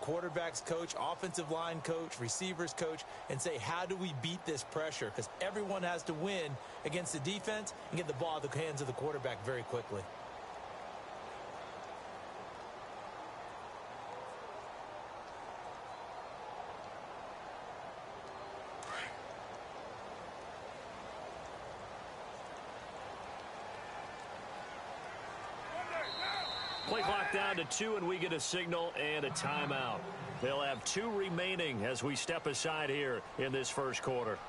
quarterback's coach, offensive line coach, receivers coach, and say, how do we beat this pressure? Because everyone has to win against the defense and get the ball out of the hands of the quarterback very quickly. Play clock down to 2, and we get a signal and a timeout. They'll have 2 remaining as we step aside here in this first quarter.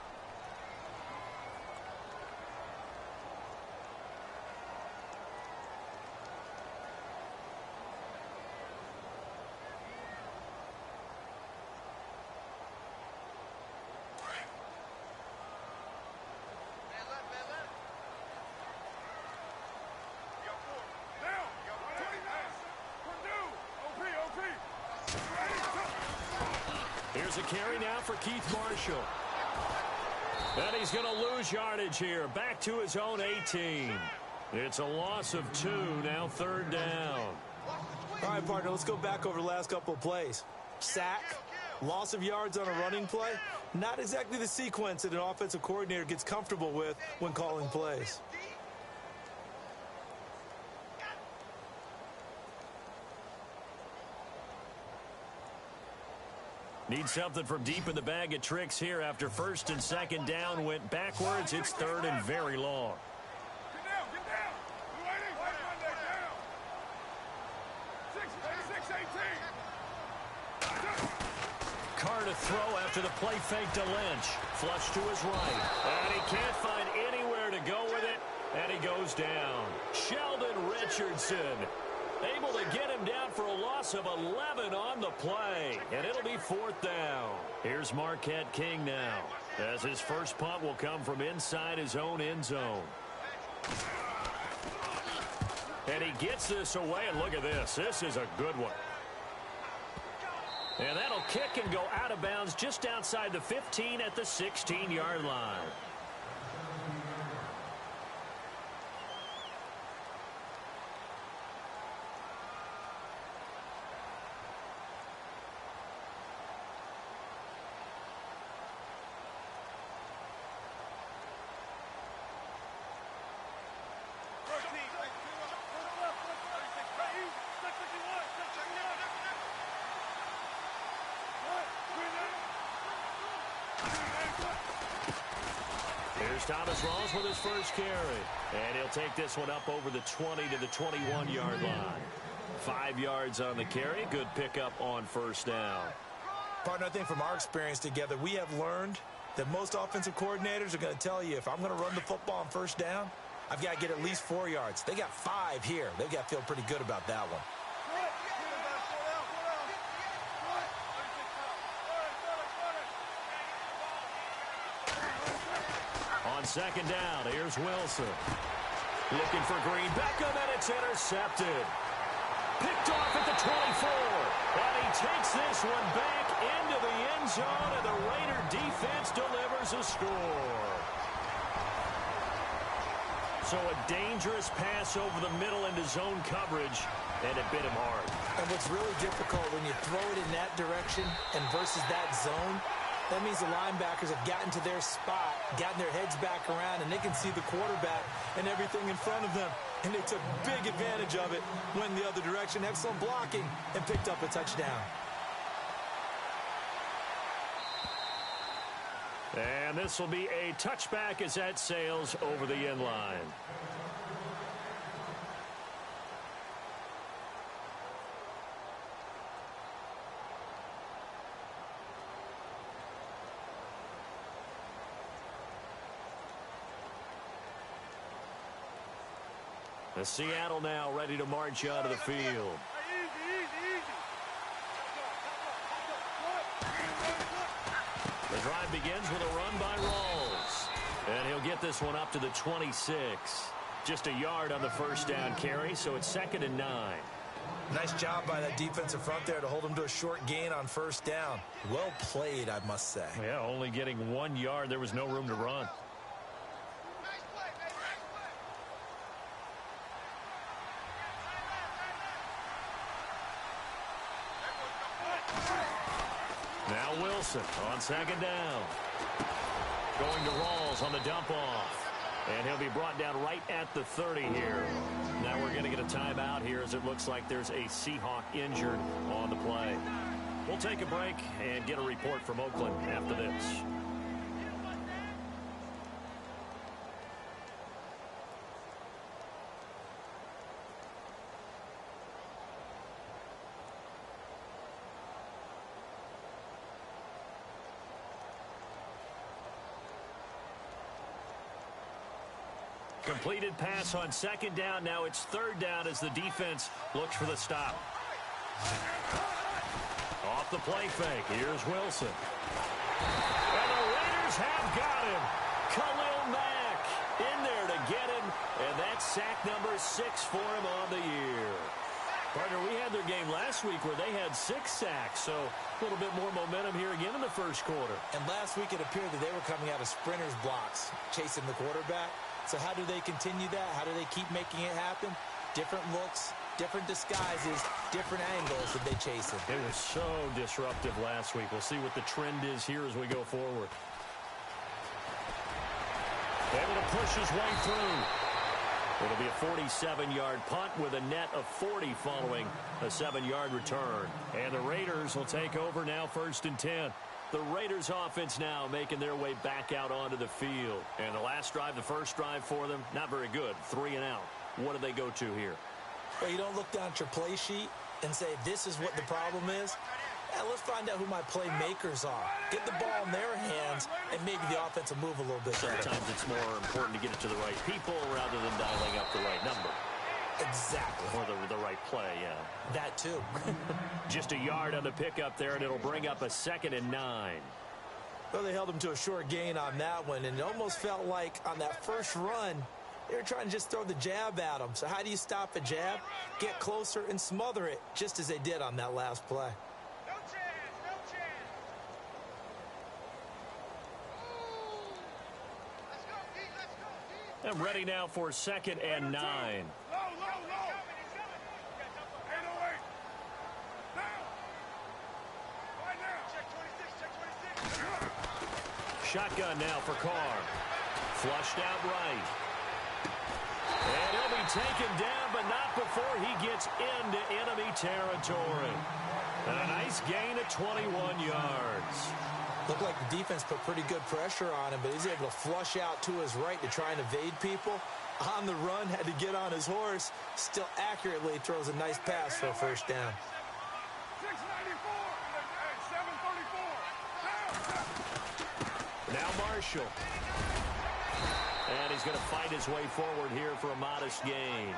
Here's a carry now for Keith Marshall. And he's going to lose yardage here. Back to his own 18. It's a loss of 2, now 3rd down. All right, partner, let's go back over the last couple of plays. Sack, loss of yards on a running play. Not exactly the sequence that an offensive coordinator gets comfortable with when calling plays. Need something from deep in the bag of tricks here after 1st and 2nd down went backwards. It's 3rd and very long. Get down, get down. Down. 6, 18. Carr to throw after the play fake to Lynch. Flush to his right. And he can't find anywhere to go with it. And he goes down. Sheldon Richardson able to get him down for a loss of 11 on the play. And it'll be 4th down. Here's Marquette King now, as his first punt will come from inside his own end zone. And he gets this away, and look at this. This is a good one. And that'll kick and go out of bounds just outside the 15 at the 16-yard line. Here's Thomas Rawls with his first carry. And he'll take this one up over the 20 to the 21-yard line. 5 yards on the carry. Good pickup on 1st down. Partner, I think from our experience together, we have learned that most offensive coordinators are going to tell you, if I'm going to run the football on 1st down, I've got to get at least 4 yards. They got 5 here. They've got to feel pretty good about that one. On 2nd down, here's Wilson. Looking for Green. Beckham, and it's intercepted. Picked off at the 24. And he takes this one back into the end zone, and the Raider defense delivers a score. So a dangerous pass over the middle into zone coverage, and it bit him hard. And what's really difficult when you throw it in that direction and versus that zone, that means the linebackers have gotten to their spot, gotten their heads back around, and they can see the quarterback and everything in front of them. And they took big advantage of it, went the other direction, excellent blocking, and picked up a touchdown. And this will be a touchback as that sails over the end line. The Seattle now ready to march out of the field. The drive begins with a run by Rawls. And he'll get this one up to the 26. Just a yard on the 1st down carry, so it's 2nd and 9. Nice job by that defensive front there to hold him to a short gain on 1st down. Well played, I must say. Yeah, only getting 1 yard. There was no room to run. Now Wilson on second down. Going to Rawls on the dump off. And he'll be brought down right at the 30 here. Now we're going to get a timeout here as it looks like there's a Seahawk injured on the play. We'll take a break and get a report from Oakland after this. Completed pass on second down. Now it's third down as the defense looks for the stop. Off the play fake. Here's Wilson. And the Raiders have got him. Khalil Mack in there to get him. And that's sack number 6 for him on the year. Partner, we had their game last week where they had 6 sacks. So a little bit more momentum here again in the first quarter. And last week it appeared that they were coming out of sprinters blocks, chasing the quarterback. So how do they continue that? How do they keep making it happen? Different looks, different disguises, different angles that they chase him. It was so disruptive last week. We'll see what the trend is here as we go forward. Able to push his way through. It'll be a 47-yard punt with a net of 40 following a 7-yard return. And the Raiders will take over now, 1st and 10. The Raiders offense now making their way back out onto the field. And the last drive, the first drive for them, not very good. 3 and out. What do they go to here? Well, you don't look down at your play sheet and say, this is what the problem is. Yeah, let's find out who my playmakers are. Get the ball in their hands, and maybe the offense will move a little bit better. Sometimes it's more important to get it to the right people rather than dialing up the right number. Exactly. Or the right play, yeah. That too. Just a yard on the pickup there, and it'll bring up a 2nd and 9. Well, they held him to a short gain on that one, and it almost felt like on that first run, they were trying to just throw the jab at him. So how do you stop a jab? Get closer and smother it, just as they did on that last play. No chance, no chance. Let's go, D, let's go, D. I'm ready now for 2nd and 9. Low, low, low. 808. Now. Right now. Check 26, check 26. Shotgun now for Carr. Flushed out right. And he'll be taken down, but not before he gets into enemy territory. And a nice gain of 21 yards. Looked like the defense put pretty good pressure on him, but he's able to flush out to his right to try and evade people. On the run, had to get on his horse. Still accurately throws a nice pass for a first down. 694 and 734. Now Marshall. And he's going to fight his way forward here for a modest gain.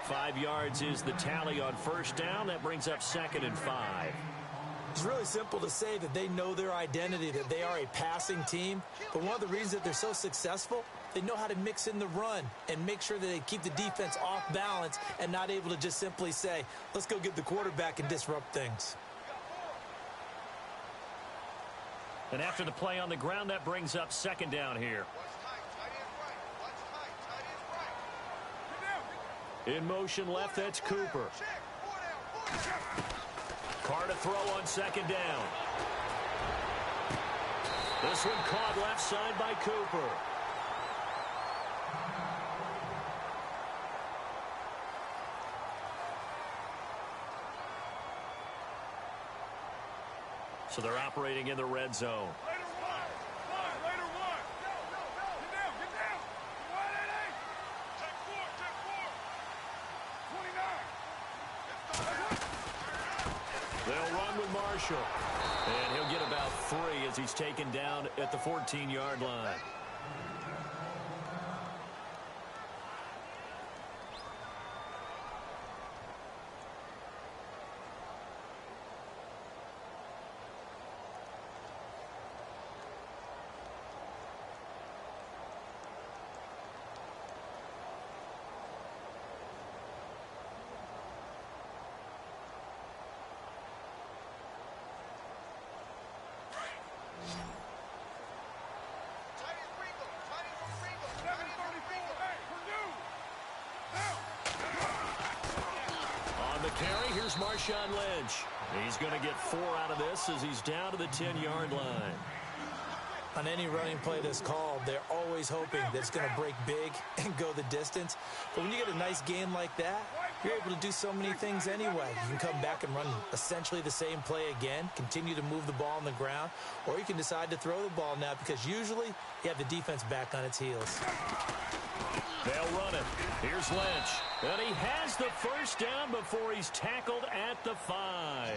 5 yards is the tally on first down. That brings up 2nd and 5. It's really simple to say that they know their identity, that they are a passing team. But one of the reasons that they're so successful, they know how to mix in the run and make sure that they keep the defense off balance and not able to just simply say, let's go get the quarterback and disrupt things. And after the play on the ground, that brings up 2nd down here. In motion left, that's Cooper. Carr to throw on 2nd down. This one caught left side by Cooper. So they're operating in the red zone. Later one. Later one. Get down, get down. 188. Check 4, 29. They'll run with Marshall. And he'll get about 3 as he's taken down at the 14-yard line. On the carry, here's Marshawn Lynch. He's going to get 4 out of this as he's down to the 10-yard line. On any running play that's called, they're always hoping that it's going to break big and go the distance. But when you get a nice gain like that, you're able to do so many things anyway. You can come back and run essentially the same play again, continue to move the ball on the ground, or you can decide to throw the ball now because usually you have the defense back on its heels. They'll run it. Here's Lynch. And he has the first down before he's tackled at the 5.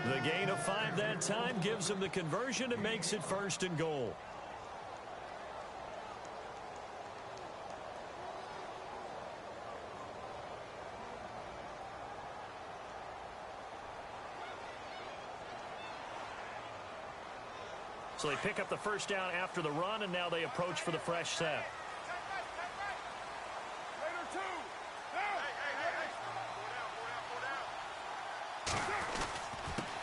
The gain of 5 that time gives him the conversion and makes it 1st and goal. So they pick up the first down after the run, and now they approach for the fresh set.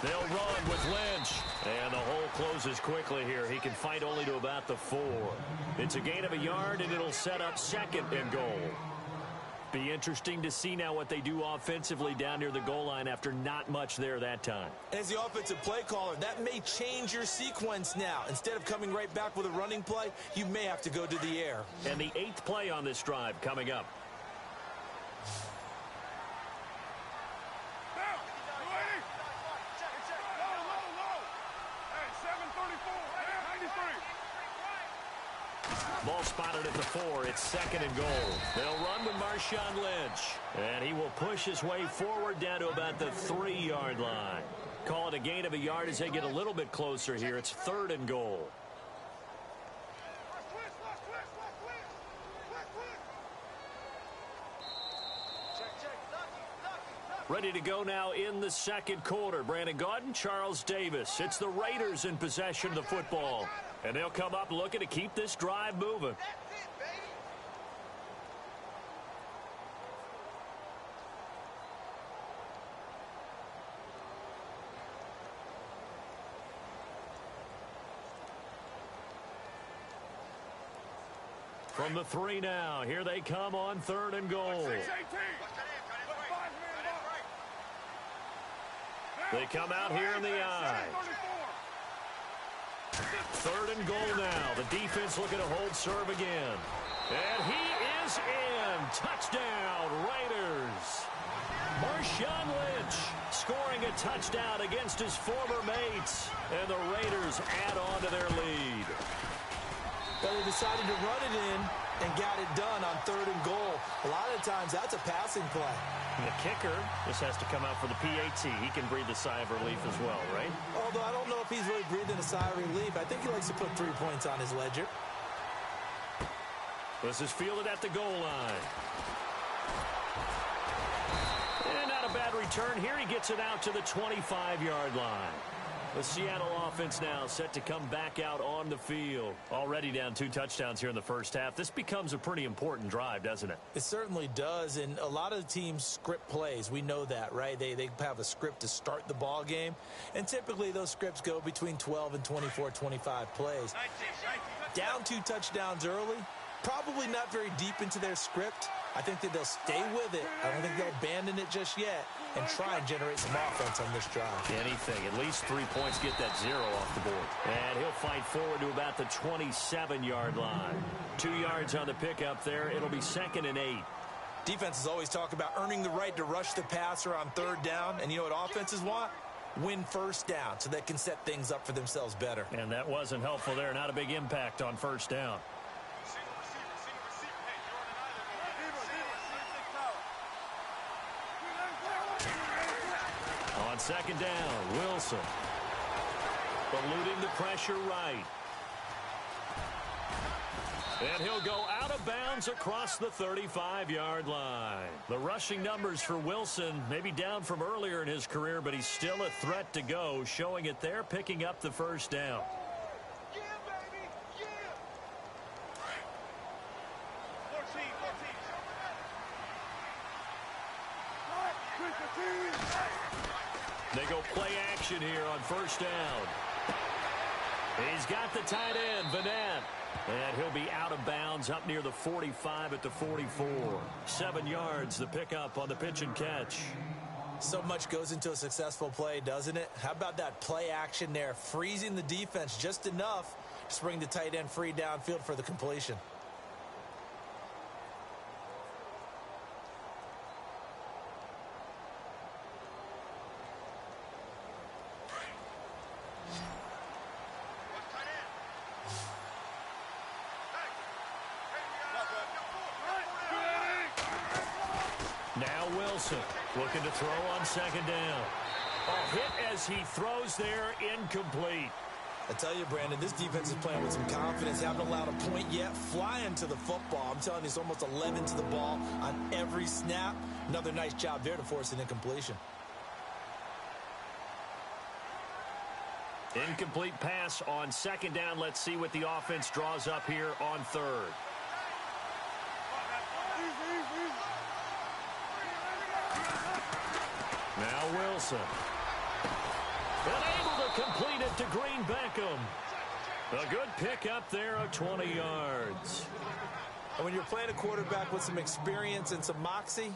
They'll run with Lynch. And the hole closes quickly here. He can fight only to about the 4. It's a gain of a yard, and it'll set up 2nd and goal. Be interesting to see now what they do offensively down near the goal line after not much there that time. As the offensive play caller, that may change your sequence now. Instead of coming right back with a running play, you may have to go to the air. And the 8th play on this drive coming up. Ball spotted at the 4. It's 2nd and goal. They'll run with Marshawn Lynch. And he will push his way forward down to about the 3-yard line. Call it a gain of a yard as they get a little bit closer here. It's 3rd and goal. Ready to go now in the 2nd quarter. Brandon Gaudin, Charles Davis. It's the Raiders in possession of the football. And they'll come up looking to keep this drive moving. From the 3 now, here they come on 3rd and goal. They come out here in the eye. 3rd and goal now. The defense looking to hold serve again. And he is in. Touchdown, Raiders. Marshawn Lynch scoring a touchdown against his former mates. And the Raiders add on to their lead. But they decided to run it in and got it done on 3rd and goal. A lot of times that's a passing play. And the kicker just has to come out for the PAT. He can breathe a sigh of relief as well, right? Although I don't know if he's really breathing a sigh of relief. I think he likes to put 3 points on his ledger. This is fielded at the goal line. And not a bad return here. He gets it out to the 25-yard line. The Seattle offense now set to come back out on the field. Already down 2 touchdowns here in the first half. This becomes a pretty important drive, doesn't it? It certainly does, and a lot of the teams script plays. We know that, right? They have a script to start the ball game, and typically those scripts go between 12 and 24, 25 plays. Down 2 touchdowns early, probably not very deep into their script. I think that they'll stay with it. I don't think they'll abandon it just yet and try and generate some offense on this drive. Anything. At least 3 points, get that 0 off the board. And he'll fight forward to about the 27-yard line. 2 yards on the pickup there. It'll be 2nd and 8. Defenses always talk about earning the right to rush the passer on 3rd down. And you know what offenses want? Win 1st down so they can set things up for themselves better. And that wasn't helpful there. Not a big impact on 1st down. On 2nd down, Wilson. Eluding the pressure right. And he'll go out of bounds across the 35-yard line. The rushing numbers for Wilson maybe down from earlier in his career, but he's still a threat to go, showing it there, picking up the 1st down. They go play action here on 1st down. He's got the tight end, Vanette. And he'll be out of bounds up near the 45 at the 44. 7 yards, the pickup on the pitch and catch. So much goes into a successful play, doesn't it? How about that play action there, freezing the defense just enough to bring the tight end free downfield for the completion. Now Wilson looking to throw on second down. A hit as he throws there, incomplete. I tell you, Brandon, this defense is playing with some confidence. Haven't allowed a point yet. Flying to the football. I'm telling you, it's almost 11 to the ball on every snap. Another nice job there to force an incompletion. Incomplete pass on second down. Let's see what the offense draws up here on third. Now Wilson. And able to complete it to Green Beckham. A good pick up there of 20 yards. And when you're playing a quarterback with some experience and some moxie,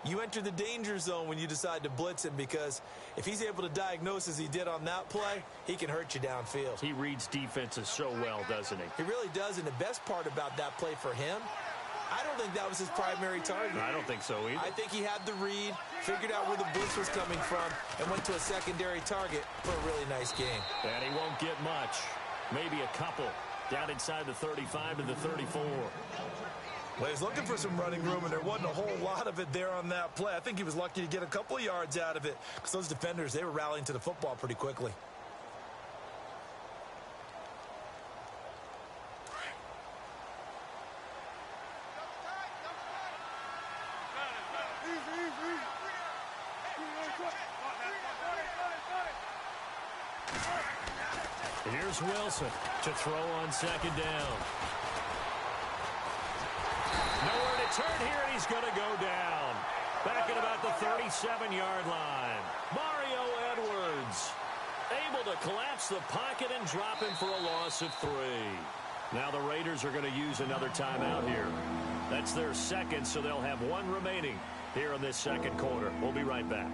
you enter the danger zone when you decide to blitz him, because if he's able to diagnose as he did on that play, he can hurt you downfield. He reads defenses so well, doesn't he? He really does, and the best part about that play for him, I don't think that was his primary target. I don't think so either. I think he had the read, figured out where the blitz was coming from, and went to a secondary target for a really nice game. And he won't get much. Maybe a couple. Down inside the 35 to the 34. Well, he's looking for some running room, and there wasn't a whole lot of it there on that play. I think he was lucky to get a couple of yards out of it, because those defenders, they were rallying to the football pretty quickly. Here's Wilson to throw on second down. Nowhere to turn here, and he's going to go down. Back at about the 37-yard line. Mario Edwards able to collapse the pocket and drop him for a loss of 3. Now the Raiders are going to use another timeout here. That's their second, so they'll have one remaining here in this second quarter. We'll be right back.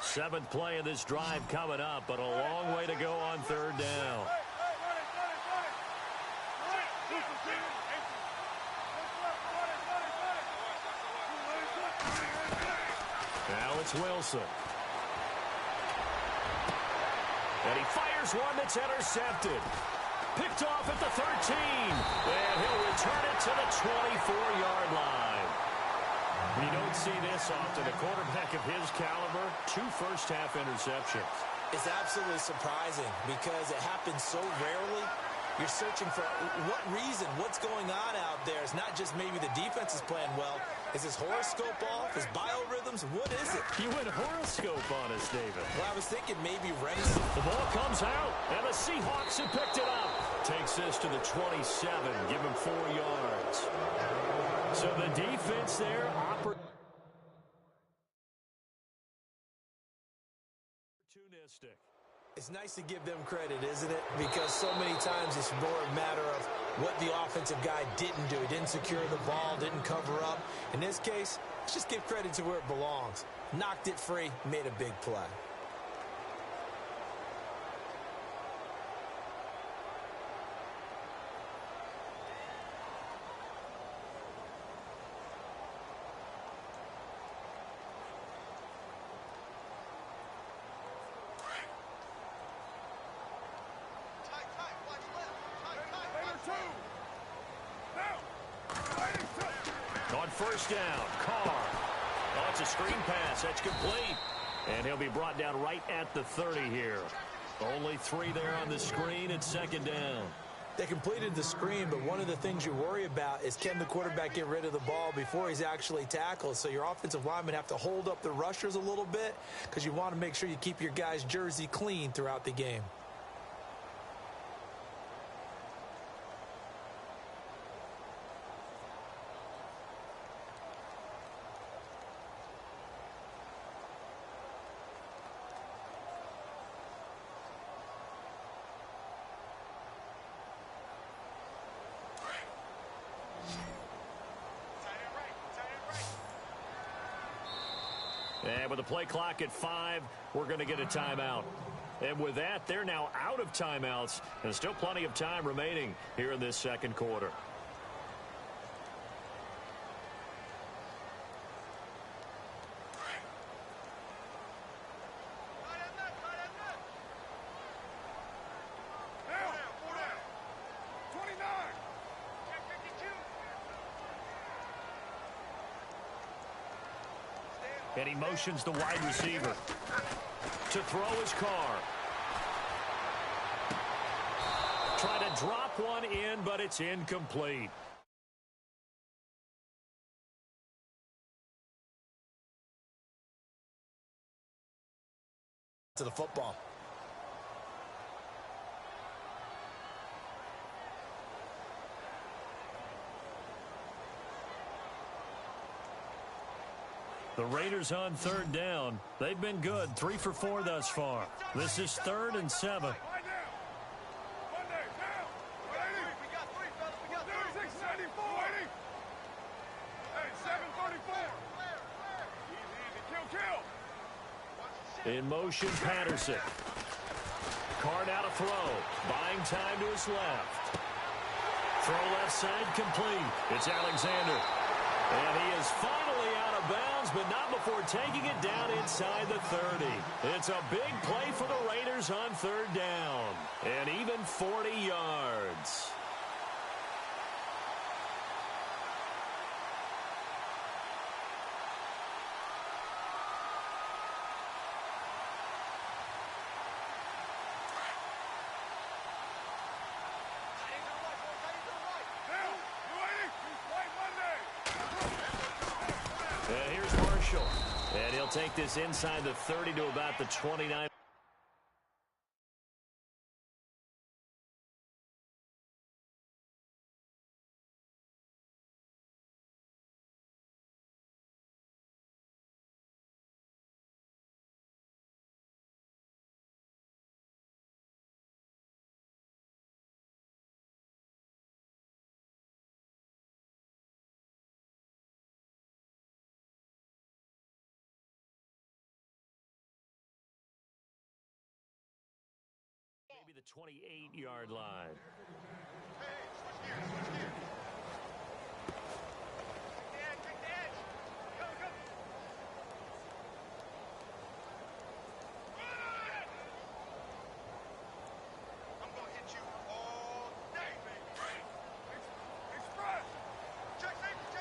Seventh play of this drive coming up, but a long way to go on third down. Now it's Wilson. And he fires one that's intercepted. Picked off at the 13. And he'll return it to the 24-yard line. You don't see this often. A quarterback of his caliber, 2 first-half interceptions. It's absolutely surprising because it happens so rarely. You're searching for what reason, what's going on out there. It's not just maybe the defense is playing well. Is his horoscope off? His biorhythms? What is it? You went horoscope on us, David. Well, I was thinking maybe race. The ball comes out, and the Seahawks have picked it up. Takes this to the 27, give him 4 yards. So the defense there opportunistic. It's nice to give them credit, isn't it? Because so many times it's more a matter of what the offensive guy didn't do. He didn't secure the ball, didn't cover up. In this case, let's just give credit to where it belongs. Knocked it free, made a big play. On first down, Carr. Oh, it's a screen pass. That's complete. And he'll be brought down right at the 30 here. Only 3 there on the screen at second down. They completed the screen, but one of the things you worry about is can the quarterback get rid of the ball before he's actually tackled? So your offensive linemen have to hold up the rushers a little bit because you want to make sure you keep your guy's jersey clean throughout the game. And with the play clock at 5, we're going to get a timeout. And with that, they're now out of timeouts, and still plenty of time remaining here in this second quarter. And he motions the wide receiver to throw his car. Try to drop one in, but it's incomplete. To the football. The Raiders on third down. They've been good, 3 for 4 thus far. This is 3rd and 7. In motion, Patterson. Carr now to throw. Buying time to his left. Throw left side complete. It's Alexander. And he is finally out of bounds, but not before taking it down inside the 30. It's a big play for the Raiders on third down. And even 40 yards. And here's Marshall. And he'll take this inside the 30 to about the 29. Maybe the 28-yard line. Hey, switch gears. Take the edge. Go. I'm going to hit you all day, baby. Express. Check safety.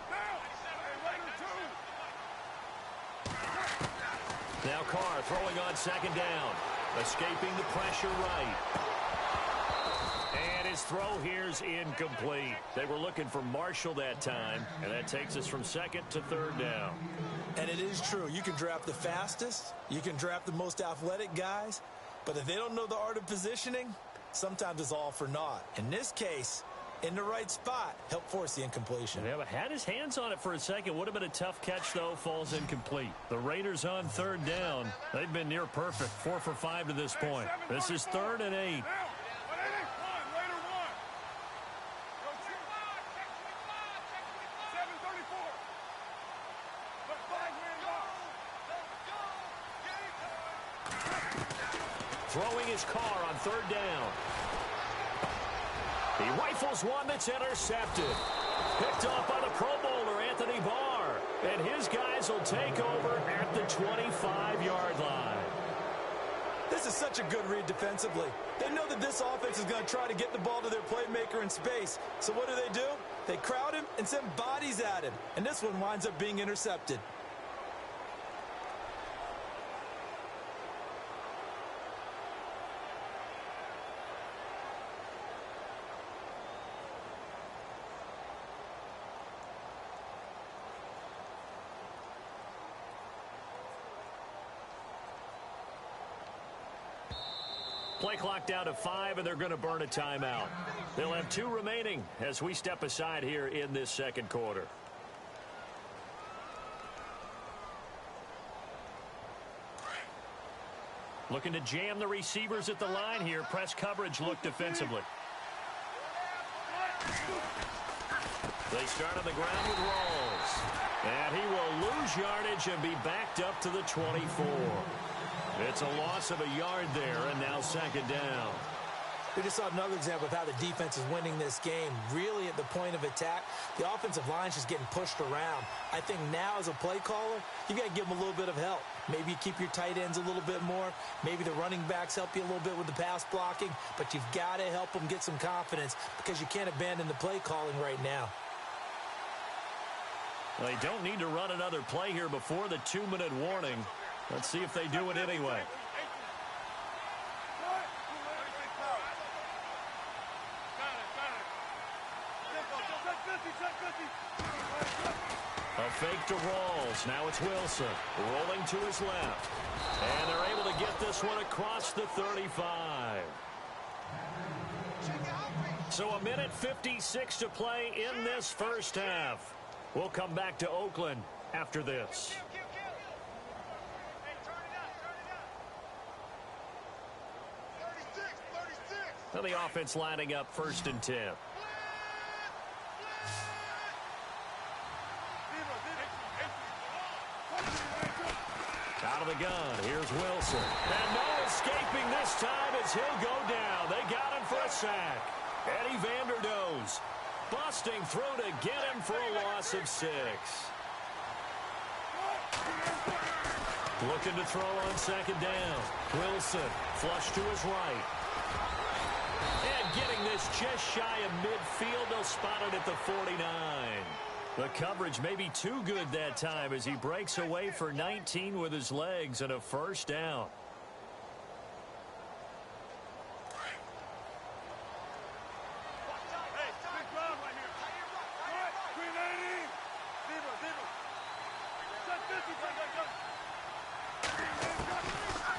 Down. Hey, Raider 2. Now Carr throwing on second down. Escaping the pressure right. And his throw here's incomplete. They were looking for Marshall that time, and that takes us from second to third down. And it is true. You can draft the fastest. You can draft the most athletic guys. But if they don't know the art of positioning, sometimes it's all for naught. In this case, in the right spot, help force the incompletion. Yeah, but had his hands on it for a second. Would have been a tough catch, though. Falls incomplete. The Raiders on third down. They've been near perfect. 4 for 5 to this point. This is 3rd and 8. Throwing his car on third down. He rifles one that's intercepted. Picked off by the Pro Bowler, Anthony Barr. And his guys will take over at the 25-yard line. This is such a good read defensively. They know that this offense is going to try to get the ball to their playmaker in space. So what do? They crowd him and send bodies at him. And this one winds up being intercepted. Play clock down to 5, and they're going to burn a timeout. They'll have 2 remaining as we step aside here in this second quarter. Looking to jam the receivers at the line here. Press coverage look defensively. They start on the ground with Rawls. And he will lose yardage and be backed up to the 24. It's a loss of a yard there, and now second down. We just saw another example of how the defense is winning this game. Really at the point of attack, the offensive line is just getting pushed around. I think now as a play caller, you got to give them a little bit of help. Maybe you keep your tight ends a little bit more. Maybe the running backs help you a little bit with the pass blocking. But you've got to help them get some confidence because you can't abandon the play calling right now. They don't need to run another play here before the 2-minute warning. Let's see if they do it anyway. A fake to Rawls. Now it's Wilson rolling to his left. And they're able to get this one across the 35. So a minute 56 to play in this first half. We'll come back to Oakland after this. Now the offense lining up 1st and 10. Out of the gun, here's Wilson. And no escaping this time as he'll go down. They got him for a sack. Eddie Vanderdoes busting through to get him for a loss of 6. Looking to throw on second down. Wilson, flush to his right. And getting this just shy of midfield, they'll spot it at the 49. The coverage may be too good that time as he breaks away for 19 with his legs and a first down.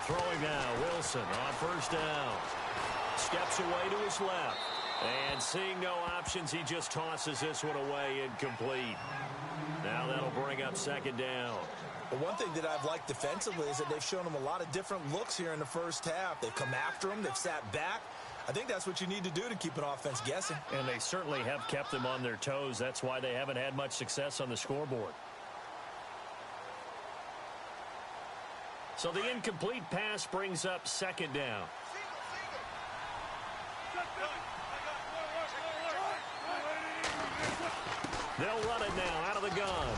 Throwing now, Wilson on first down. Steps away to his left. And seeing no options, he just tosses this one away incomplete. Now that'll bring up second down. Well, one thing that I've liked defensively is that they've shown him a lot of different looks here in the first half. They've come after him. They've sat back. I think that's what you need to do to keep an offense guessing. And they certainly have kept them on their toes. That's why they haven't had much success on the scoreboard. So the incomplete pass brings up second down. They'll run it now out of the gun.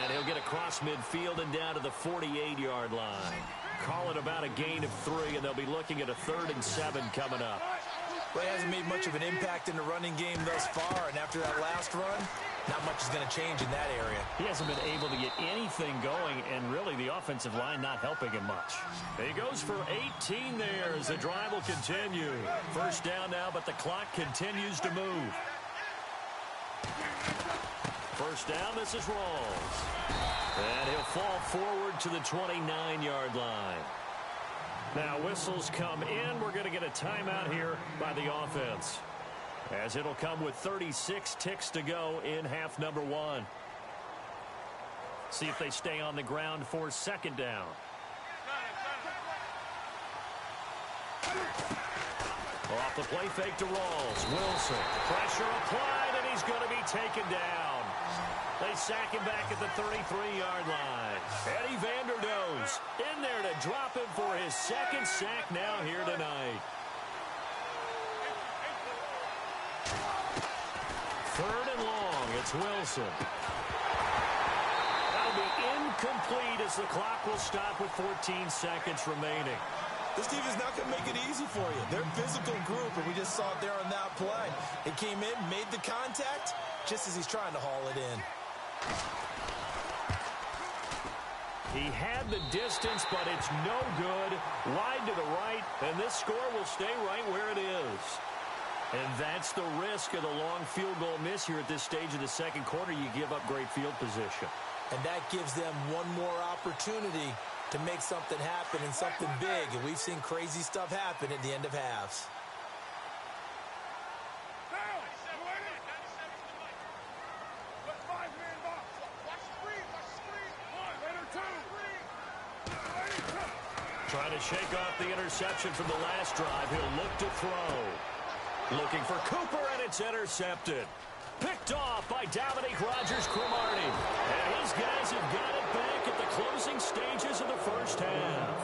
And he'll get across midfield and down to the 48-yard line. Call it about a gain of 3, and they'll be looking at a 3rd and 7 coming up. Well, he hasn't made much of an impact in the running game thus far, and after that last run, not much is going to change in that area. He hasn't been able to get anything going, and really the offensive line not helping him much. He goes for 18 there as the drive will continue. First down now, but the clock continues to move. First down, this is Rawls. And he'll fall forward to the 29-yard line. Now whistles come in. We're going to get a timeout here by the offense, as it'll come with 36 ticks to go in half number 1. See if they stay on the ground for second down. Off the play fake to Rawls. Wilson, pressure applied, and he's going to be taken down. They sack him back at the 33-yard line. Eddie Vanderdoes in there to drop him for his 2nd sack now here tonight. 3rd and long, it's Wilson. That'll be incomplete as the clock will stop with 14 seconds remaining. This defense is not going to make it easy for you. They're a physical group, and we just saw it there on that play. It came in, made the contact, just as he's trying to haul it in. He had the distance, but it's no good. Wide to the right, and this score will stay right where it is. And that's the risk of the long field goal miss here at this stage of the second quarter. You give up great field position. And that gives them one more opportunity to make something happen and something big. And we've seen crazy stuff happen at the end of halves. Trying to shake off the interception from the last drive. He'll look to throw. Looking for Cooper, and it's intercepted. Picked off by Dominique Rodgers-Cromartie. And his guys have got it back at the closing stages of the first half.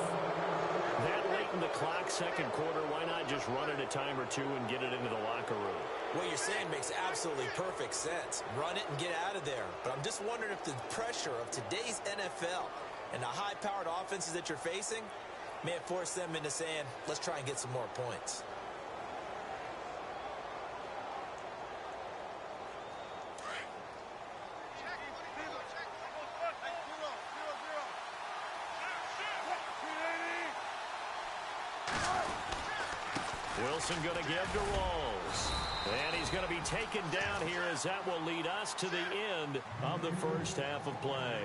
That late in the clock, second quarter, why not just run it a time or two and get it into the locker room? What you're saying makes absolutely perfect sense. Run it and get out of there. But I'm just wondering if the pressure of today's NFL and the high-powered offenses that you're facing may have forced them into saying, let's try and get some more points. Wilson going to give to Rawls. And he's going to be taken down here as that will lead us to the end of the first half of play.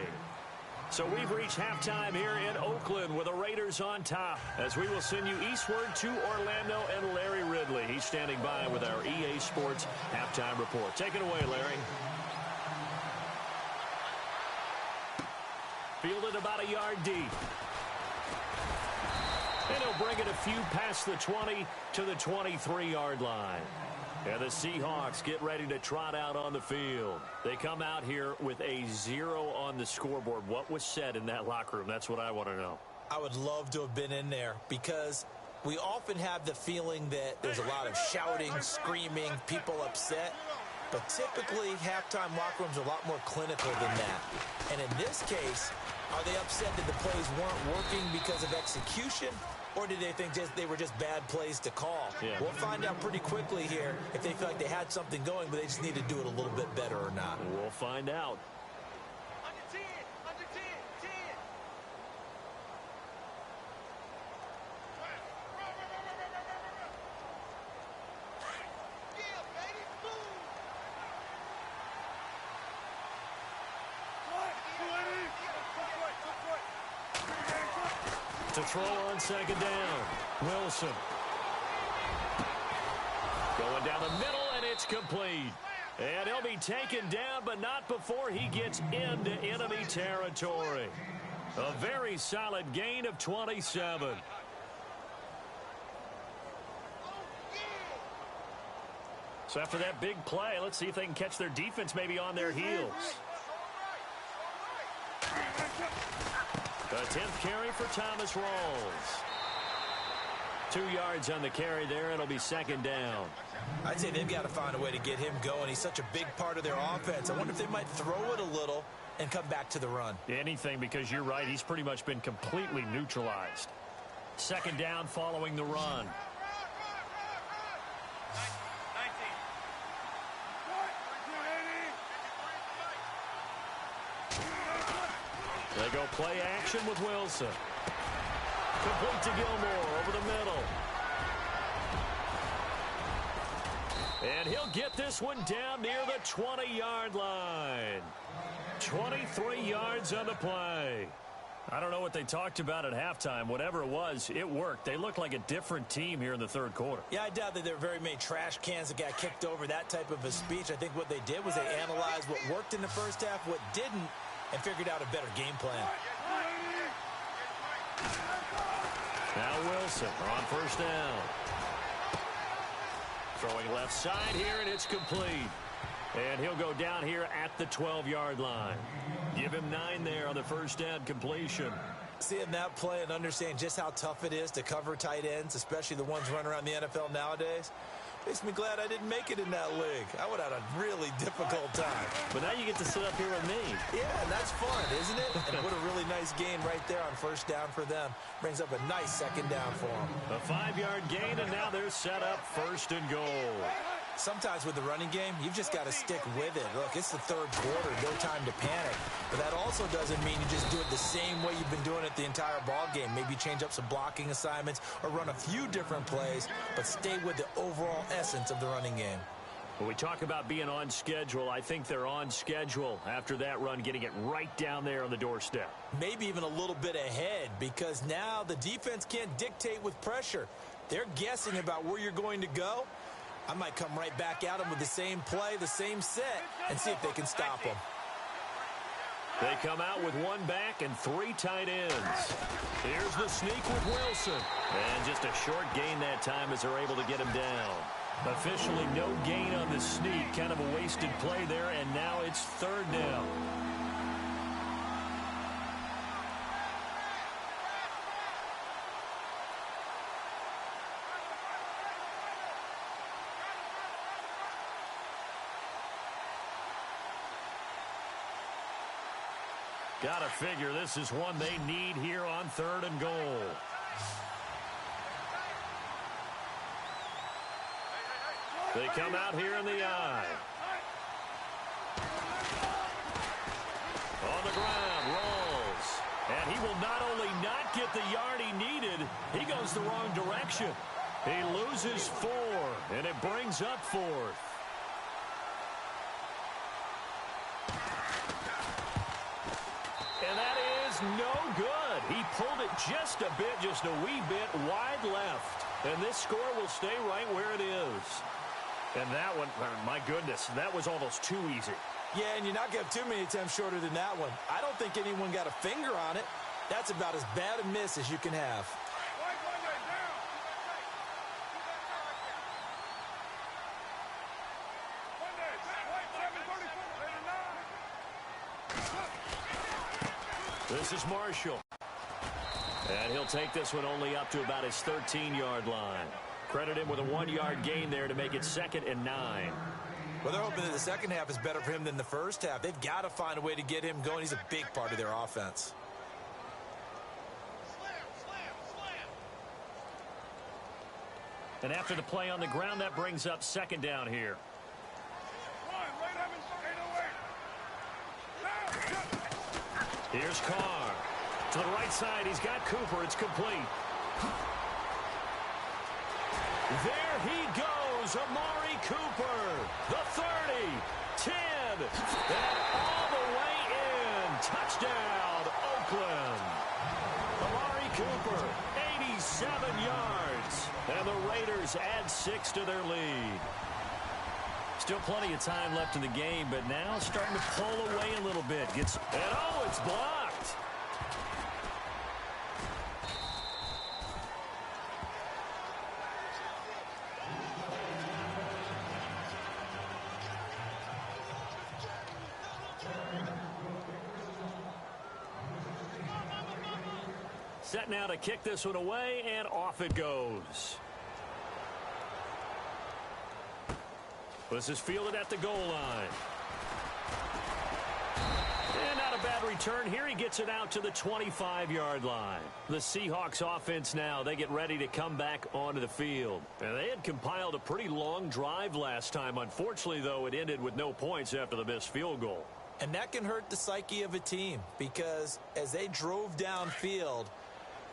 So we've reached halftime here in Oakland with the Raiders on top as we will send you eastward to Orlando and Larry Ridley. He's standing by with our EA Sports halftime report. Take it away, Larry. Fielded about a yard deep. And he'll bring it a few past the 20 to the 23-yard line. And the Seahawks get ready to trot out on the field. They come out here with a 0 on the scoreboard. What was said in that locker room? That's what I want to know. I would love to have been in there because we often have the feeling that there's a lot of shouting, screaming, people upset. But typically, halftime locker rooms are a lot more clinical than that. And in this case, are they upset that the plays weren't working because of execution? Or did they think they were just bad plays to call? Yeah. We'll find out pretty quickly here if they feel like they had something going, but they just need to do it a little bit better or not. We'll find out. Under 10, under 10, 10. Yeah, baby, boom. To throw on second down. Wilson. Going down the middle, and it's complete. And he'll be taken down, but not before he gets into enemy territory. A very solid gain of 27. So after that big play, let's see if they can catch their defense maybe on their heels. The 10th carry for Thomas Rawls. 2 yards on the carry there. It'll be second down. I'd say they've got to find a way to get him going. He's such a big part of their offense. I wonder if they might throw it a little and come back to the run. Anything, because you're right. He's pretty much been completely neutralized. Second down following the run. They go play action with Wilson. Complete to Gilmore over the middle. And he'll get this one down near the 20-yard line. 23 yards on the play. I don't know what they talked about at halftime. Whatever it was, it worked. They looked like a different team here in the third quarter. Yeah, I doubt that there were very many trash cans that got kicked over, that type of a speech. I think what they did was they analyzed what worked in the first half, what didn't, and figured out a better game plan. Now Wilson on first down. Throwing left side here, and it's complete. And he'll go down here at the 12-yard line. Give him 9 there on the first down completion. Seeing that play and understanding just how tough it is to cover tight ends, especially the ones running around the NFL nowadays, makes me glad I didn't make it in that league. I would have had a really difficult time. But now you get to sit up here with me. Yeah, and that's fun, isn't it? And what a really nice gain right there on first down for them. Brings up a nice second down for them. A 5-yard gain, and now they're set up first and goal. Sometimes with the running game, you've just got to stick with it. Look, it's the third quarter, no time to panic. But that also doesn't mean you just do it the same way you've been doing it the entire ball game. Maybe change up some blocking assignments or run a few different plays, but stay with the overall essence of the running game. When we talk about being on schedule, I think they're on schedule after that run, getting it right down there on the doorstep. Maybe even a little bit ahead, because now the defense can't dictate with pressure. They're guessing about where you're going to go. I might come right back at them with the same play, the same set, and see if they can stop them. They come out with 1 back and 3 tight ends. Here's the sneak with Wilson. And just a short gain that time as they're able to get him down. Officially no gain on the sneak. Kind of a wasted play there, and now it's third down. Gotta figure this is one they need here on third and goal. They come out here in the eye. On the ground, rolls. And he will not only not get the yard he needed, he goes the wrong direction. He loses 4, and it brings up 4th. And that is no good. He pulled it just a wee bit wide left. And this score will stay right where it is. And that one, my goodness, that was almost too easy. Yeah, and you're not going to have too many attempts shorter than that one. I don't think anyone got a finger on it. That's about as bad a miss as you can have. This is Marshall. And he'll take this one only up to about his 13-yard line. Credit him with a 1-yard gain there to make it 2nd and 9. Well, they're hoping that the second half is better for him than the first half. They've got to find a way to get him going. He's a big part of their offense. And after the play on the ground, that brings up 2nd down here. Here's Carr. To the right side, he's got Cooper. It's complete. There he goes, Amari Cooper. The 30, 10, and all the way in. Touchdown, Oakland. Amari Cooper, 87 yards. And the Raiders add 6 to their lead. Still plenty of time left in the game, but now starting to pull away a little bit. And oh, it's blocked. Set now to kick this one away, and off it goes. This is fielded at the goal line. And not a bad return here. He gets it out to the 25-yard line. The Seahawks offense now, they get ready to come back onto the field. And they had compiled a pretty long drive last time. Unfortunately, though, it ended with no points after the missed field goal. And that can hurt the psyche of a team because as they drove downfield,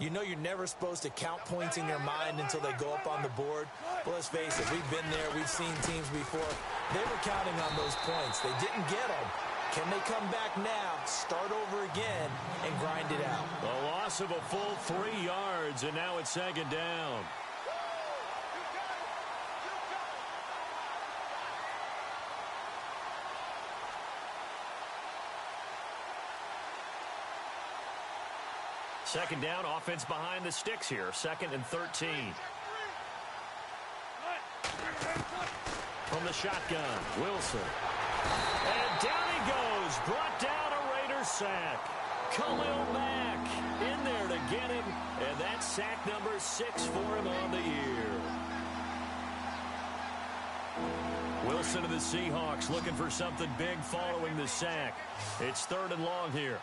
you know you're never supposed to count points in your mind until they go up on the board. But let's face it, we've been there. We've seen teams before. They were counting on those points. They didn't get them. Can they come back now, start over again, and grind it out? A loss of a full 3 yards, and now it's 2nd down. Second down, offense behind the sticks here. 2nd and 13. From the shotgun, Wilson. And down he goes. Brought down a Raider sack. Khalil Mack in there to get him. And that's sack number 6 for him on the year. Wilson of the Seahawks looking for something big following the sack. It's 3rd and long here.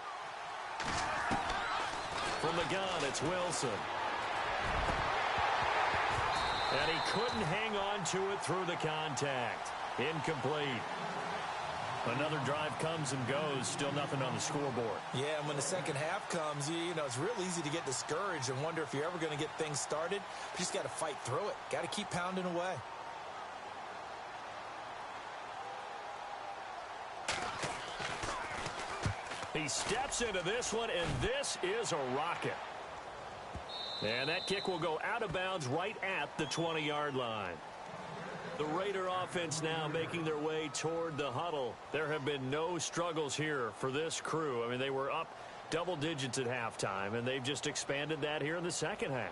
From the gun, it's Wilson. And he couldn't hang on to it through the contact. Incomplete. Another drive comes and goes. Still nothing on the scoreboard. Yeah, and when the second half comes, you know, it's real easy to get discouraged and wonder if you're ever going to get things started. You just got to fight through it. Got to keep pounding away. He steps into this one, and this is a rocket. And that kick will go out of bounds right at the 20-yard line. The Raider offense now making their way toward the huddle. There have been no struggles here for this crew. I mean, they were up double digits at halftime, and they've just expanded that here in the second half.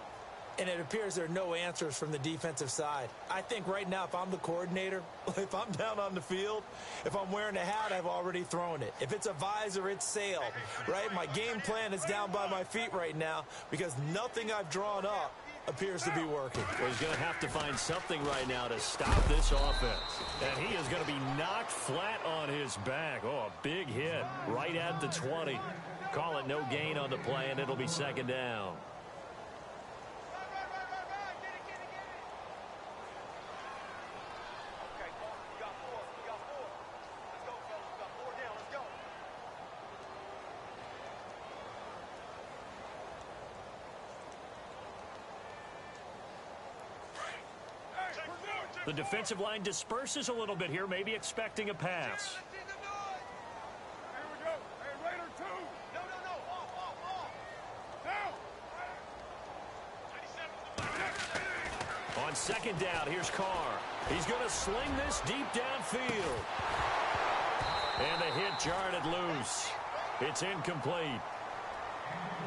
And it appears there are no answers from the defensive side. I think right now, if I'm the coordinator, if I'm down on the field, if I'm wearing a hat, I've already thrown it. If it's a visor, it's sailed, right? My game plan is down by my feet right now because nothing I've drawn up appears to be working. Well, he's going to have to find something right now to stop this offense. And he is going to be knocked flat on his back. Oh, a big hit right at the 20. Call it no gain on the play, and it'll be second down. The defensive line disperses a little bit here, maybe expecting a pass. Here we go. Hey, Raider 2. No. Off. On second down, here's Carr. He's going to sling this deep downfield. And the hit jarred it loose. It's incomplete.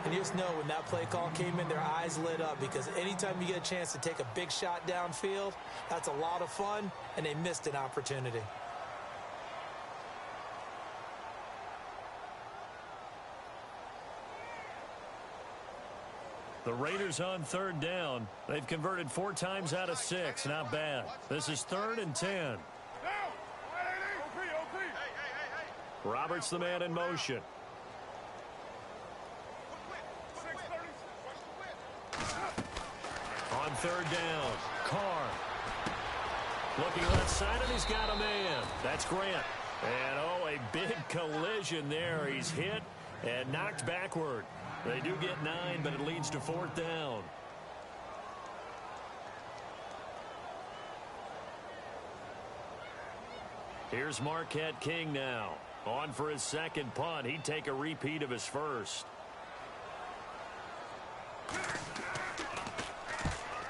And you just know when that play call came in, their eyes lit up because anytime you get a chance to take a big shot downfield, that's a lot of fun, and they missed an opportunity. The Raiders on third down. They've converted 4 times out of 6. Not bad. This is 3rd and 10. Roberts the man in motion. On third down, Carr. Looking left side, and he's got a man. That's Grant. And, oh, a big collision there. He's hit and knocked backward. They do get 9, but it leads to 4th down. Here's Marquette King now. On for his second punt. He'd take a repeat of his first.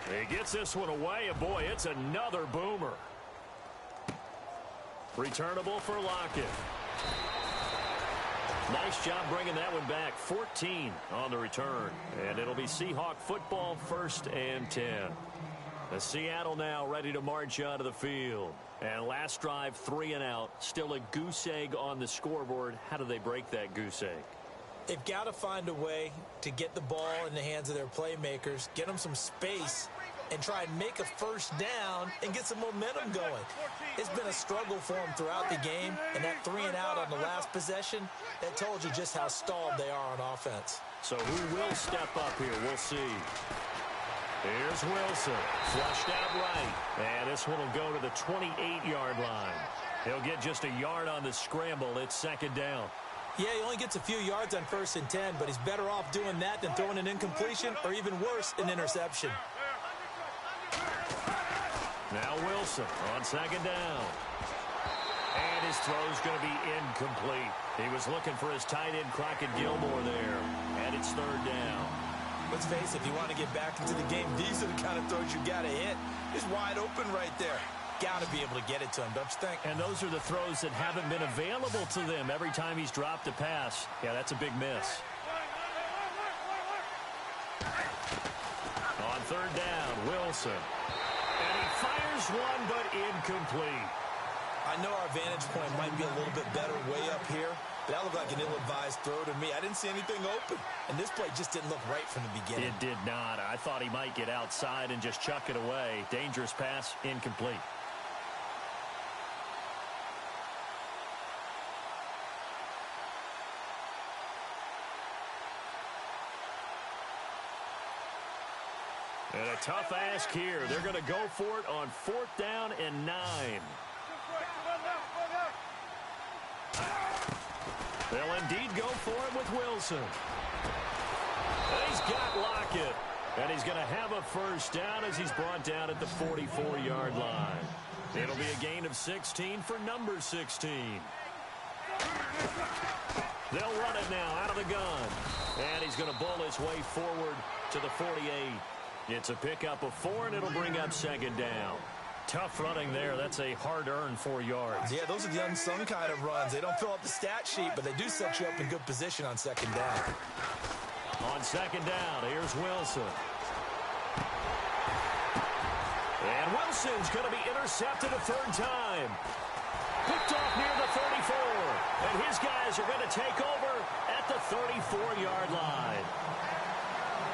He gets this one away, and boy, it's another boomer. Returnable for Lockett. Nice job bringing that one back. 14 on the return. And it'll be Seahawk football, 1st and 10. The Seattle now ready to march onto the field. And last drive, 3 and out. Still a goose egg on the scoreboard. How do they break that goose egg? They've got to find a way to get the ball in the hands of their playmakers, get them some space, and try and make a first down and get some momentum going. It's been a struggle for them throughout the game, and that 3 and out on the last possession, that told you just how stalled they are on offense. So who will step up here? We'll see. Here's Wilson, flushed out right, and this one will go to the 28-yard line. He'll get just a yard on the scramble. It's second down. Yeah, he only gets a few yards on 1st and 10, but he's better off doing that than throwing an incompletion or even worse, an interception. Now Wilson on second down. And his throw's going to be incomplete. He was looking for his tight end, Crockett Gilmore there. And it's 3rd down. Let's face it, if you want to get back into the game, these are the kind of throws you got to hit. He's wide open right there. Got to be able to get it to him, don't you think? And those are the throws that haven't been available to them every time he's dropped a pass. Yeah, that's a big miss. On 3rd down, Wilson. And he fires one, but incomplete. I know our vantage point might be a little bit better way up here, but that looked like an ill-advised throw to me. I didn't see anything open, and this play just didn't look right from the beginning. It did not. I thought he might get outside and just chuck it away. Dangerous pass, incomplete. And a tough ask here. They're going to go for it on 4th down and 9. They'll indeed go for it with Wilson. And he's got Lockett. And he's going to have a first down as he's brought down at the 44-yard line. It'll be a gain of 16 for number 16. They'll run it now out of the gun. And he's going to bull his way forward to the 48. It's a pickup of 4, and it'll bring up second down. Tough running there. That's a hard-earned 4 yards. Yeah, those are the unsung kind of runs. They don't fill up the stat sheet, but they do set you up in good position on second down. On second down, here's Wilson. Wilson's going to be intercepted a third time. Picked off near the 34. And his guys are going to take over at the 34-yard line.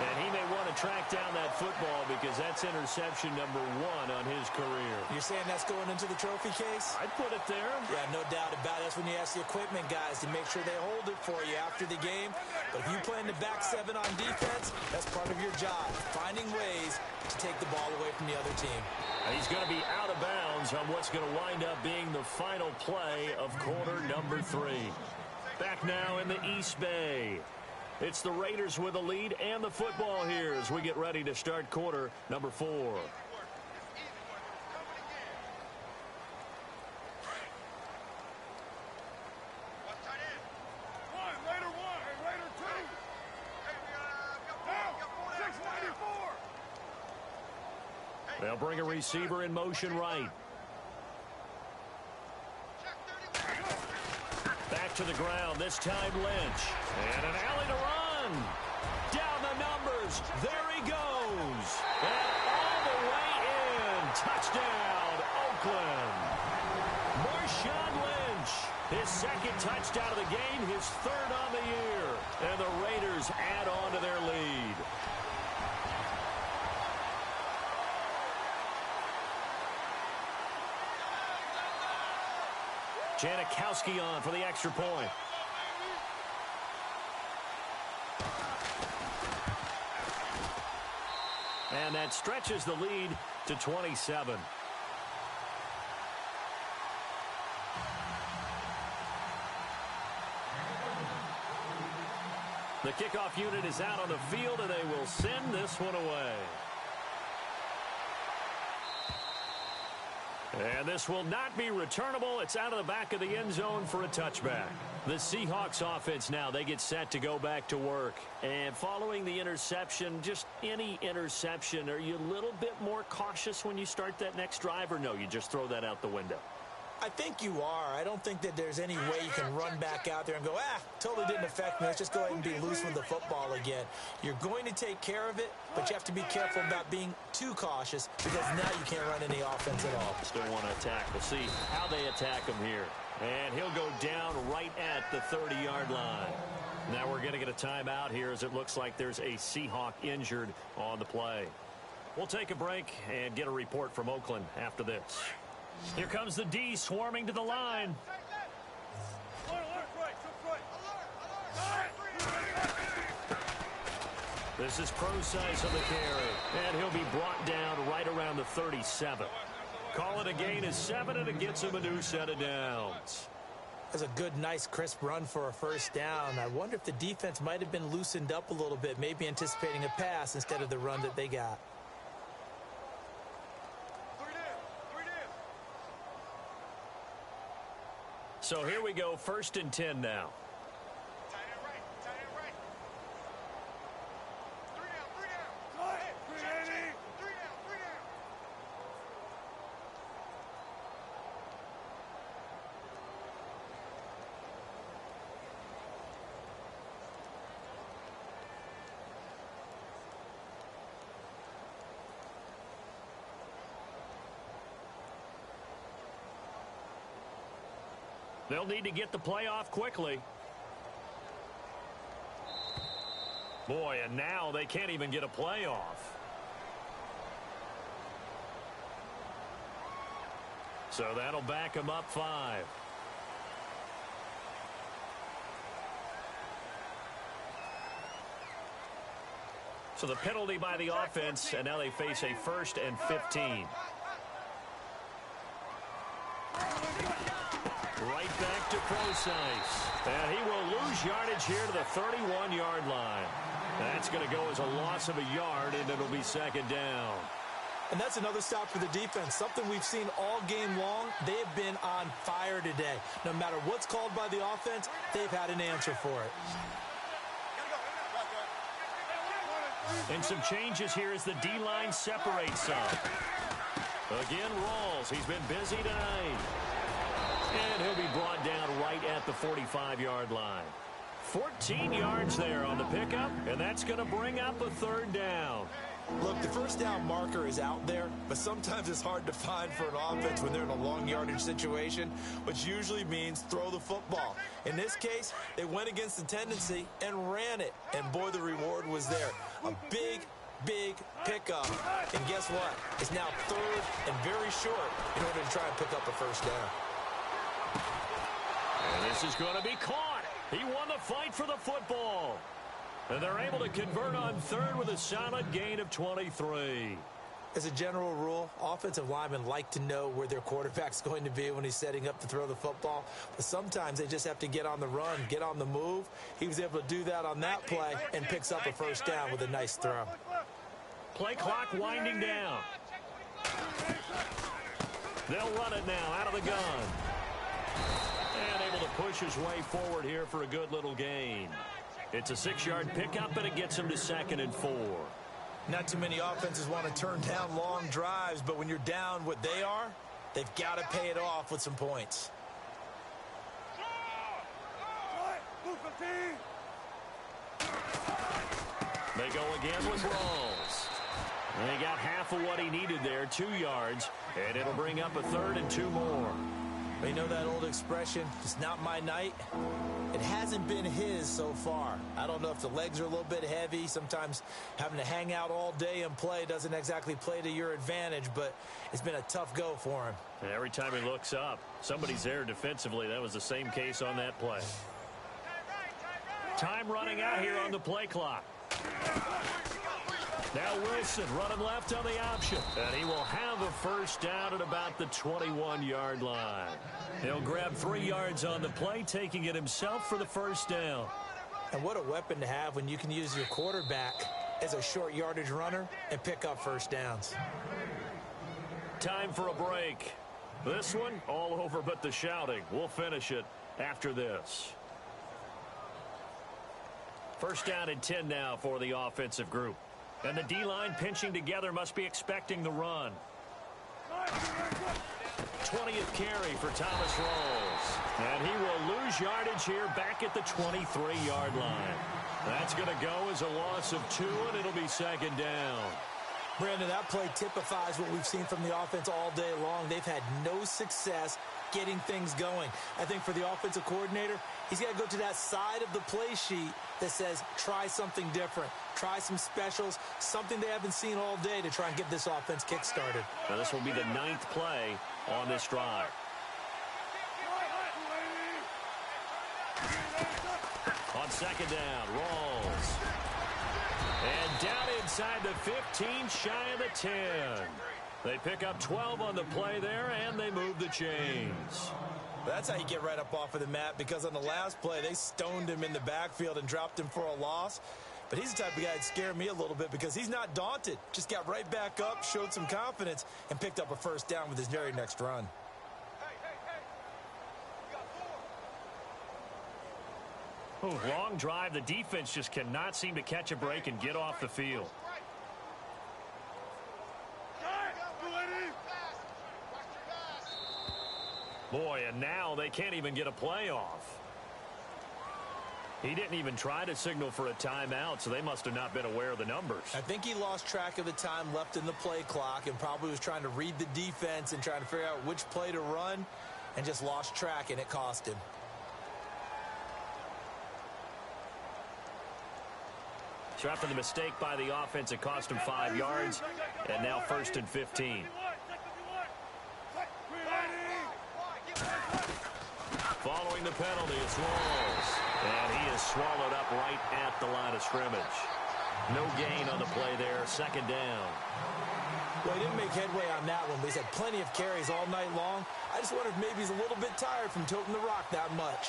And he may want to track down that football because that's interception number 1 on his career. You're saying that's going into the trophy case? I'd put it there. Yeah, no doubt about it. That's when you ask the equipment guys to make sure they hold it for you after the game. But if you play in the back 7 on defense, that's part of your job, finding ways to take the ball away from the other team. He's going to be out of bounds on what's going to wind up being the final play of quarter number 3. Back now in the East Bay. It's the Raiders with the lead and the football here as we get ready to start quarter number 4. They'll bring a receiver in motion right. Back to the ground, this time Lynch. And an alley to run. Down the numbers. There he goes. And all the way in. Touchdown, Oakland. Marshawn Lynch. His second touchdown of the game, his third on the year. And the Raiders add on to their lead. Janikowski on for the extra point. And that stretches the lead to 27. The kickoff unit is out on the field, and they will send this one away. And this will not be returnable. It's out of the back of the end zone for a touchback. The Seahawks offense now, they get set to go back to work. And following the interception, just any interception, are you a little bit more cautious when you start that next drive, or no, you just throw that out the window? I think you are. I don't think that there's any way you can run back out there and go, totally didn't affect me. Let's just go ahead and be loose with the football again. You're going to take care of it, but you have to be careful about being too cautious because now you can't run any offense at all. Still want to attack. We'll see how they attack him here. And he'll go down right at the 30-yard line. Now we're going to get a timeout here as it looks like there's a Seahawk injured on the play. We'll take a break and get a report from Oakland after this. Here comes the D swarming to the line. This is Pro-Size on the carry. And he'll be brought down right around the 37. Call it a gain of 7, and it gets him a new set of downs. That's a good, nice, crisp run for a first down. I wonder if the defense might have been loosened up a little bit, maybe anticipating a pass instead of the run that they got. So here we go, 1st and 10 now. They'll need to get the play off quickly. Boy, and now they can't even get a play off. So that'll back them up 5. So the penalty by the offense, and now they face a 1st and 15. Right back to Pro-Size. And he will lose yardage here to the 31-yard line. That's going to go as a loss of a yard, and it'll be 2nd down. And that's another stop for the defense. Something we've seen all game long. They have been on fire today. No matter what's called by the offense, they've had an answer for it. And some changes here as the D-line separates some. Again, Rawls. He's been busy tonight. And he'll be brought down right at the 45-yard line. 14 yards there on the pickup, and that's going to bring up a 3rd down. Look, the first down marker is out there, but sometimes it's hard to find for an offense when they're in a long yardage situation, which usually means throw the football. In this case, they went against the tendency and ran it, and boy, the reward was there. A big pickup, and guess what? It's now third and very short in order to try and pick up a first down. And this is going to be caught. He won the fight for the football. And they're able to convert on third with a solid gain of 23. As a general rule, offensive linemen like to know where their quarterback's going to be when he's setting up to throw the football. But sometimes they just have to get on the run, get on the move. He was able to do that on that play and picks up a first down with a nice throw. Play clock winding down. They'll run it now out of the gun. And able to push his way forward here for a good little gain. It's a 6-yard pickup, and it gets him to 2nd and 4. Not too many offenses want to turn down long drives, but when you're down what they are, they've got to pay it off with some points. They go again with Rawls. And he got half of what he needed there, 2 yards, and it'll bring up a 3rd and 2 more. You know that old expression, it's not my night? It hasn't been his so far. I don't know if the legs are a little bit heavy. Sometimes having to hang out all day and play doesn't exactly play to your advantage, but it's been a tough go for him. And every time he looks up, somebody's there defensively. That was the same case on that play. Time running out here on the play clock. Now Wilson running left on the option. And he will have a first down at about the 21-yard line. He'll grab 3 yards on the play, taking it himself for the first down. And what a weapon to have when you can use your quarterback as a short yardage runner and pick up first downs. Time for a break. This one all over but the shouting. We'll finish it after this. First down and 10 now for the offensive group. And the D-line pinching together must be expecting the run. 20th carry for Thomas Rawls. And he will lose yardage here back at the 23-yard line. That's going to go as a loss of 2, and it'll be 2nd down. Brandon, that play typifies what we've seen from the offense all day long. They've had no success getting things going. I think for the offensive coordinator, he's got to go to that side of the play sheet that says try something different, try some specials, something they haven't seen all day to try and get this offense kick-started. Now this will be the 9th play on this drive. On 2nd down, Rawls. And down inside the 15, shy of the 10. They pick up 12 on the play there, and they move the chains. That's how you get right up off of the mat, because on the last play, they stoned him in the backfield and dropped him for a loss. But he's the type of guy that scared me a little bit because he's not daunted. Just got right back up, showed some confidence, and picked up a first down with his very next run. Ooh, long drive. The defense just cannot seem to catch a break and get off the field. Boy, and now they can't even get a play off. He didn't even try to signal for a timeout, so they must have not been aware of the numbers. I think he lost track of the time left in the play clock and probably was trying to read the defense and trying to figure out which play to run and just lost track, and it cost him. So after the mistake by the offense, it cost him 5 yards, and now 1st and 15. Following the penalty, it's Rawls. And he is swallowed up right at the line of scrimmage. No gain on the play there, 2nd down. Well, he didn't make headway on that one, but he's had plenty of carries all night long. I just wonder if maybe he's a little bit tired from toting the rock that much.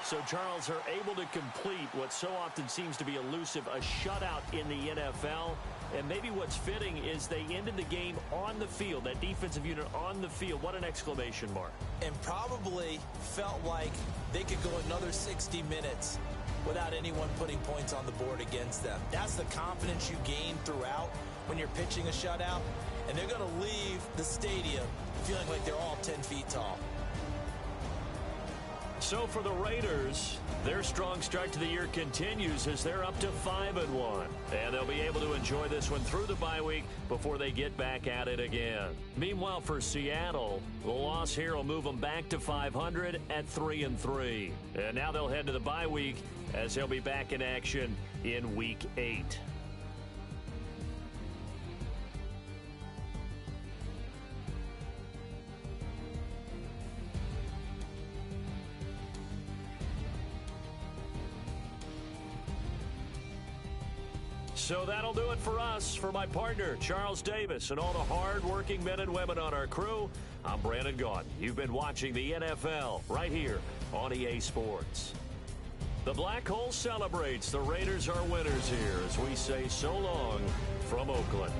So Charles are able to complete what so often seems to be elusive, a shutout in the NFL. And maybe what's fitting is they ended the game on the field, that defensive unit on the field. What an exclamation mark. And probably felt like they could go another 60 minutes without anyone putting points on the board against them. That's the confidence you gain throughout when you're pitching a shutout. And they're going to leave the stadium feeling like they're all 10 feet tall. So for the Raiders, their strong start to the year continues as they're up to 5-1. And they'll be able to enjoy this one through the bye week before they get back at it again. Meanwhile, for Seattle, the loss here will move them back to 500 at 3-3. And now they'll head to the bye week as they'll be back in action in Week 8. So that'll do it for us. For my partner, Charles Davis, and all the hard-working men and women on our crew, I'm Brandon Gaudin. You've been watching the NFL right here on EA Sports. The Black Hole celebrates. The Raiders are winners here as we say so long from Oakland.